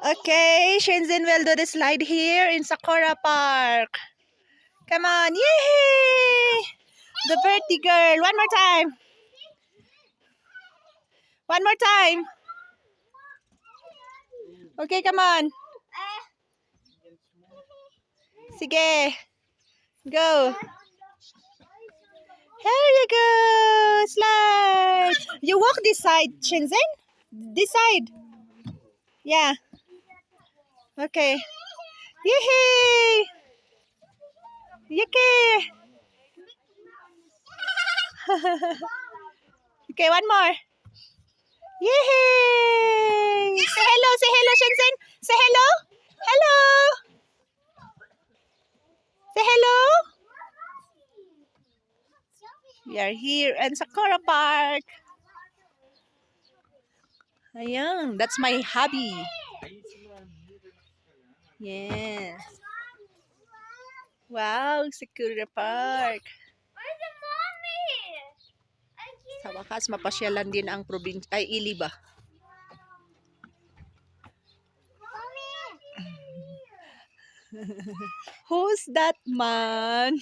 Okay, Shenzhen will do the slide here in Sakura Park. Come on, yay! The birthday girl. One more time. One more time. Okay, come on. Sige. Go. Here you go. Slide. You walk this side, Shenzhen. This side. Yeah. Okay. Yay! Yay! Okay, one more. Yay! Say hello, Shenzhen. Say hello. Hello. Say hello. We are here in Sakura Park. Ayan, that's my hobby. Yes. Wow, Sakura Park. Sa wakas, mapasyalan din ang probinsya, ay Ili ba? Who's that man?